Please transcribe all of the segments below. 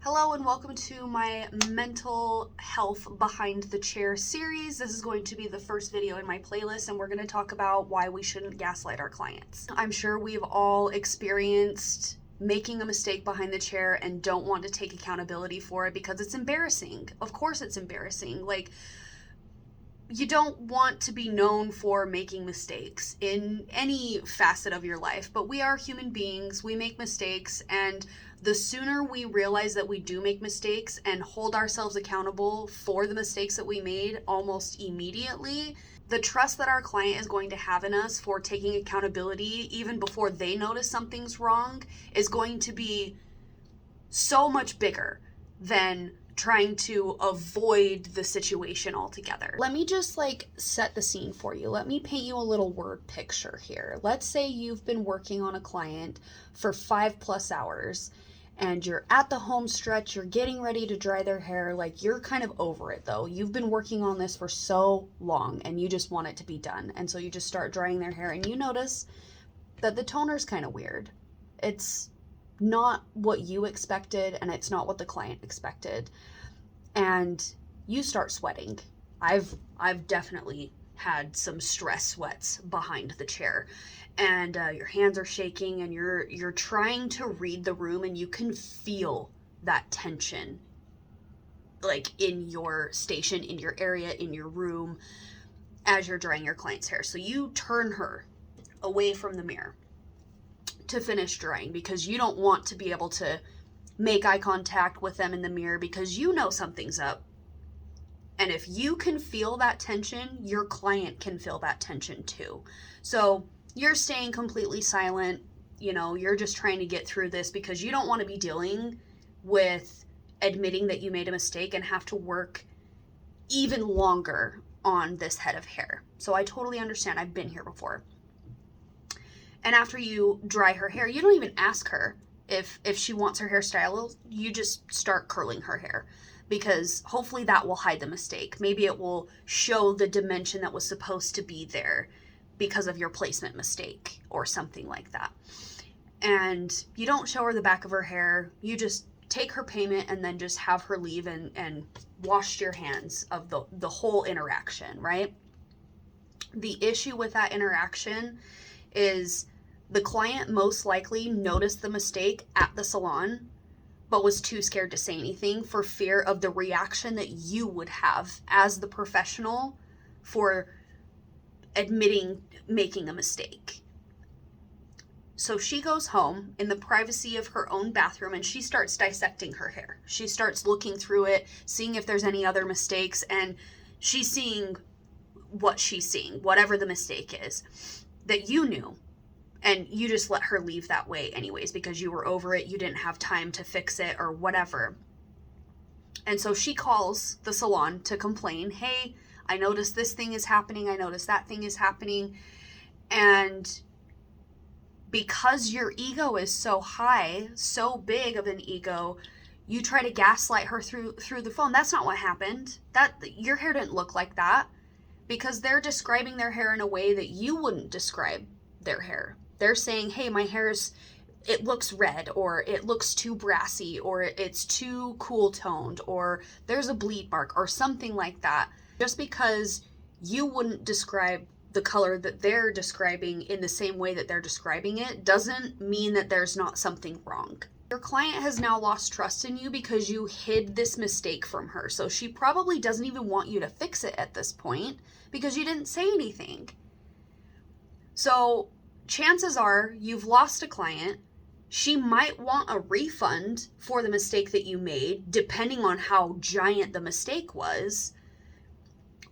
Hello and welcome to my mental health behind the chair series. This is going to be the first video in my playlist and we're going to talk about why we shouldn't gaslight our clients. I'm sure we've all experienced making a mistake behind the chair and don't want to take accountability for it because it's embarrassing. Of course it's embarrassing. You don't want to be known for making mistakes in any facet of your life, but we are human beings, we make mistakes, and the sooner we realize that we do make mistakes and hold ourselves accountable for the mistakes that we made almost immediately, the trust that our client is going to have in us for taking accountability even before they notice something's wrong is going to be so much bigger than trying to avoid the situation altogether. Let me just set the scene for you. Let me paint you a little word picture here. Let's say you've been working on a client for 5+ hours and you're at the home stretch, you're getting ready to dry their hair, you're kind of over it though. You've been working on this for so long and you just want it to be done. And so you just start drying their hair and you notice that the toner's kind of weird. It's not what you expected and it's not what the client expected. And you start sweating. I've definitely had some stress sweats behind the chair, and your hands are shaking and you're trying to read the room and you can feel that tension in your station, in your area, in your room as you're drying your client's hair. So you turn her away from the mirror to finish drying because you don't want to be able to make eye contact with them in the mirror because you know something's up. And if you can feel that tension, your client can feel that tension too. So you're staying completely silent. You're just trying to get through this because you don't want to be dealing with admitting that you made a mistake and have to work even longer on this head of hair. So I totally understand. I've been here before. And after you dry her hair, you don't even ask her if she wants her hairstyle. You just start curling her hair because hopefully that will hide the mistake. Maybe it will show the dimension that was supposed to be there because of your placement mistake or something like that. And you don't show her the back of her hair. You just take her payment and then just have her leave and wash your hands of the whole interaction, right? The issue with that interaction is the client most likely noticed the mistake at the salon, but was too scared to say anything for fear of the reaction that you would have as the professional for admitting making a mistake. So she goes home in the privacy of her own bathroom and she starts dissecting her hair. She starts looking through it, seeing if there's any other mistakes, and she's seeing what she's seeing, whatever the mistake is that you knew. And you just let her leave that way anyways because you were over it, you didn't have time to fix it or whatever. And so she calls the salon to complain, hey, I noticed this thing is happening, I noticed that thing is happening. And because your ego is so high, so big of an ego, you try to gaslight her through the phone. That's not what happened. Your hair didn't look like that, because they're describing their hair in a way that you wouldn't describe their hair. They're saying, hey, my hair's, it looks red, or it looks too brassy, or it's too cool toned, or there's a bleed mark, or something like that. Just because you wouldn't describe the color that they're describing in the same way that they're describing it doesn't mean that there's not something wrong. Your client has now lost trust in you because you hid this mistake from her. So she probably doesn't even want you to fix it at this point because you didn't say anything. So chances are you've lost a client. She might want a refund for the mistake that you made, depending on how giant the mistake was.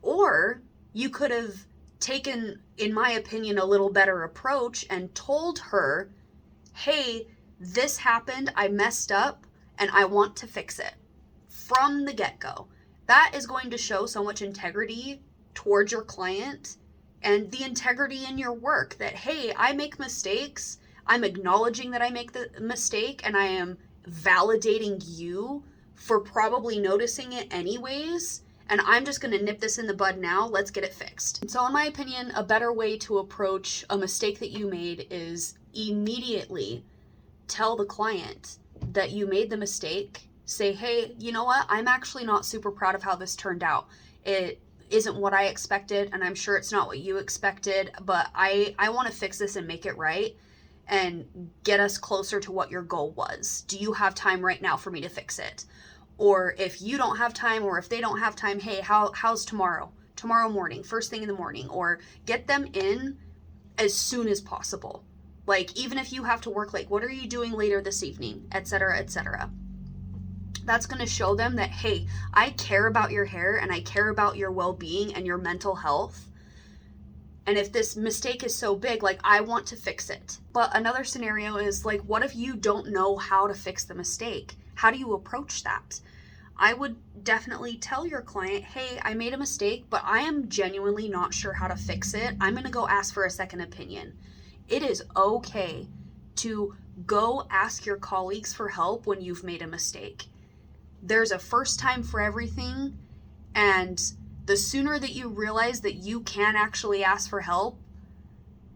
Or you could have taken, in my opinion, a little better approach and told her, hey, this happened, I messed up, and I want to fix it from the get-go. That is going to show so much integrity towards your client and the integrity in your work that, hey, I make mistakes, I'm acknowledging that I make the mistake, and I am validating you for probably noticing it anyways, and I'm just going to nip this in the bud now, let's get it fixed. And so in my opinion, a better way to approach a mistake that you made is immediately tell the client that you made the mistake, Say, hey, you know what? I'm actually not super proud of how this turned out. It isn't what I expected, and I'm sure it's not what you expected, but I want to fix this and make it right and get us closer to what your goal was. Do you have time right now for me to fix it? Or if you don't have time, or if they don't have time, hey, how's tomorrow? Tomorrow morning, first thing in the morning, or get them in as soon as possible. Like, even if you have to work late, what are you doing later this evening, etc., etc. That's going to show them that, hey, I care about your hair and I care about your well-being and your mental health. And if this mistake is so big, like, I want to fix it. But another scenario is, like, what if you don't know how to fix the mistake? How do you approach that? I would definitely tell your client, hey, I made a mistake, but I am genuinely not sure how to fix it. I'm going to go ask for a second opinion. It is okay to go ask your colleagues for help when you've made a mistake. There's a first time for everything, and the sooner that you realize that you can actually ask for help,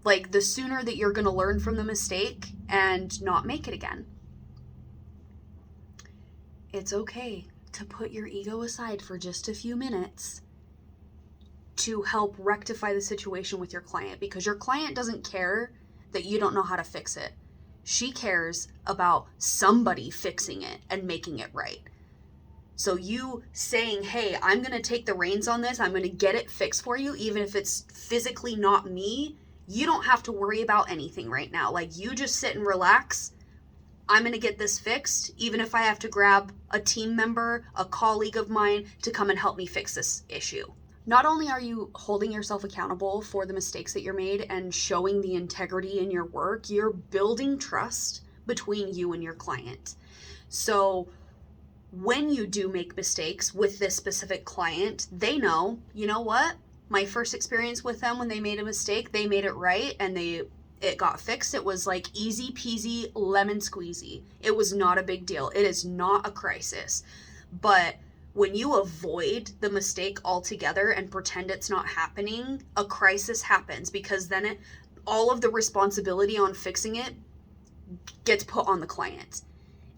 like, the sooner that you're going to learn from the mistake and not make it again. It's okay to put your ego aside for just a few minutes to help rectify the situation with your client, because your client doesn't care that you don't know how to fix it. She cares about somebody fixing it and making it right. So you saying, hey, I'm going to take the reins on this, I'm going to get it fixed for you, even if it's physically not me, you don't have to worry about anything right now. Like, you just sit and relax. I'm going to get this fixed, even if I have to grab a team member, a colleague of mine, to come and help me fix this issue. Not only are you holding yourself accountable for the mistakes that you're made and showing the integrity in your work, you're building trust between you and your client. So when you do make mistakes with this specific client, they know, you know what? My first experience with them, when they made a mistake, they made it right and it got fixed. It was like easy peasy lemon squeezy. It was not a big deal. It is not a crisis. But when you avoid the mistake altogether and pretend it's not happening, a crisis happens, because then all of the responsibility on fixing it gets put on the client.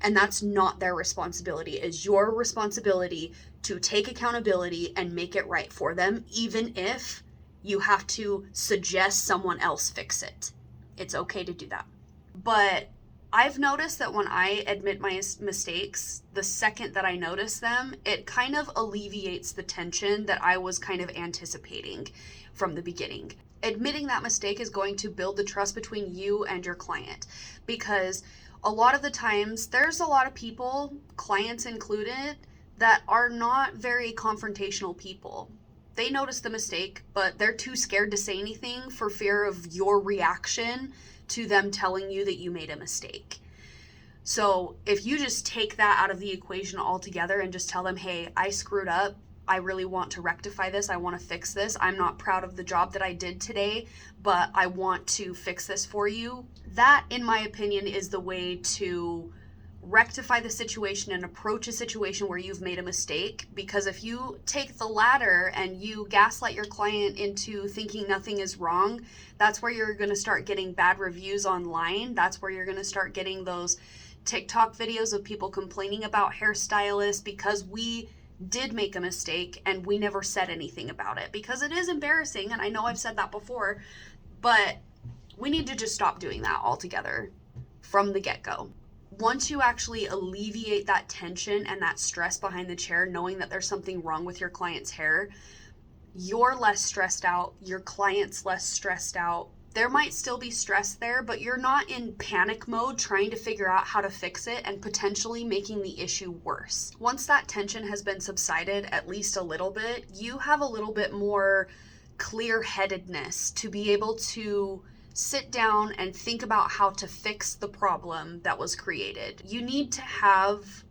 And that's not their responsibility. It is your responsibility to take accountability and make it right for them, even if you have to suggest someone else fix it. It's okay to do that. But I've noticed that when I admit my mistakes, the second that I notice them, it kind of alleviates the tension that I was kind of anticipating from the beginning. Admitting that mistake is going to build the trust between you and your client, because a lot of the times there's a lot of people, clients included, that are not very confrontational people. They notice the mistake, but they're too scared to say anything for fear of your reaction to them telling you that you made a mistake. So if you just take that out of the equation altogether and just tell them, hey, I screwed up. I really want to rectify this. I want to fix this. I'm not proud of the job that I did today, but I want to fix this for you. That, in my opinion, is the way to rectify the situation and approach a situation where you've made a mistake. Because if you take the latter and you gaslight your client into thinking nothing is wrong, that's where you're going to start getting bad reviews online. That's where you're going to start getting those TikTok videos of people complaining about hairstylists because we did make a mistake and we never said anything about it, because it is embarrassing. And I know I've said that before, but we need to just stop doing that altogether from the get-go. Once you actually alleviate that tension and that stress behind the chair, knowing that there's something wrong with your client's hair, you're less stressed out, your client's less stressed out. There might still be stress there, but you're not in panic mode trying to figure out how to fix it and potentially making the issue worse. Once that tension has been subsided at least a little bit, you have a little bit more clear-headedness to be able to sit down and think about how to fix the problem that was created. You need to have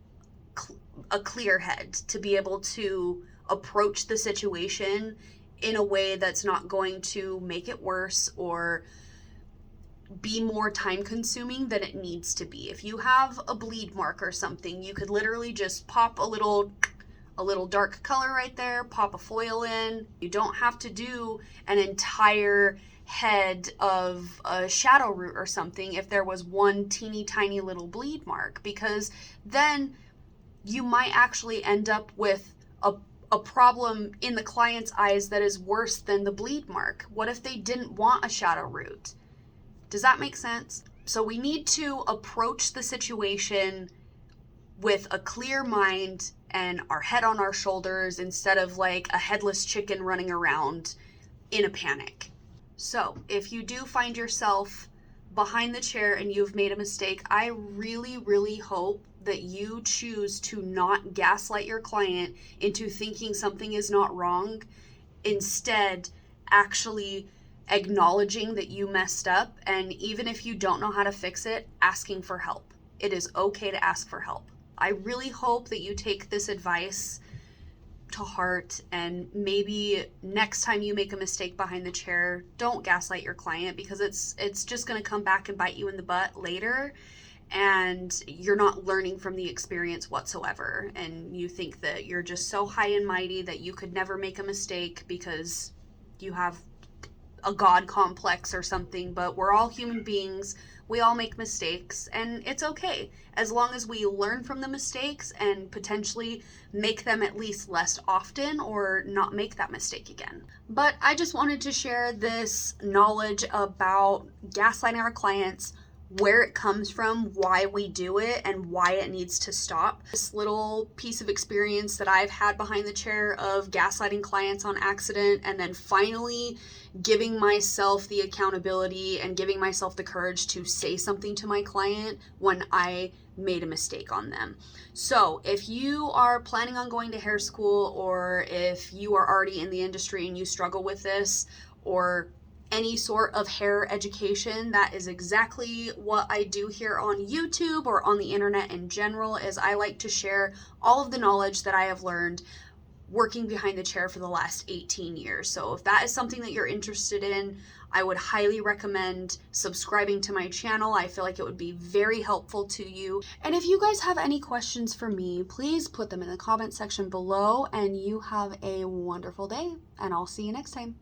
a clear head to be able to approach the situation in a way that's not going to make it worse or be more time consuming than it needs to be. If you have a bleed mark or something, you could literally just pop a little dark color right there, pop a foil in. You don't have to do an entire head of a shadow root or something if there was one teeny tiny little bleed mark, because then you might actually end up with a problem in the client's eyes that is worse than the bleed mark. What if they didn't want a shadow root? Does that make sense? So we need to approach the situation with a clear mind and our head on our shoulders instead of like a headless chicken running around in a panic. So if you do find yourself behind the chair and you've made a mistake, I really, really hope that you choose to not gaslight your client into thinking something is not wrong. Instead, actually acknowledging that you messed up, and even if you don't know how to fix it, asking for help. It is okay to ask for help. I really hope that you take this advice to heart, and maybe next time you make a mistake behind the chair, don't gaslight your client, because it's just going to come back and bite you in the butt later, and you're not learning from the experience whatsoever, and you think that you're just so high and mighty that you could never make a mistake because you have a god complex or something. But we're all human beings, we all make mistakes, and it's okay as long as we learn from the mistakes and potentially make them at least less often or not make that mistake again. But I just wanted to share this knowledge about gaslighting our clients, where it comes from, why we do it, and why it needs to stop. This little piece of experience that I've had behind the chair of gaslighting clients on accident, and then finally giving myself the accountability and giving myself the courage to say something to my client when I made a mistake on them. So if you are planning on going to hair school, or if you are already in the industry and you struggle with this, or any sort of hair education, that is exactly what I do here on YouTube or on the internet in general. Is I like to share all of the knowledge that I have learned working behind the chair for the last 18 years. So if that is something that you're interested in, I would highly recommend subscribing to my channel. I feel like it would be very helpful to you. And if you guys have any questions for me, please put them in the comment section below, and you have a wonderful day, and I'll see you next time.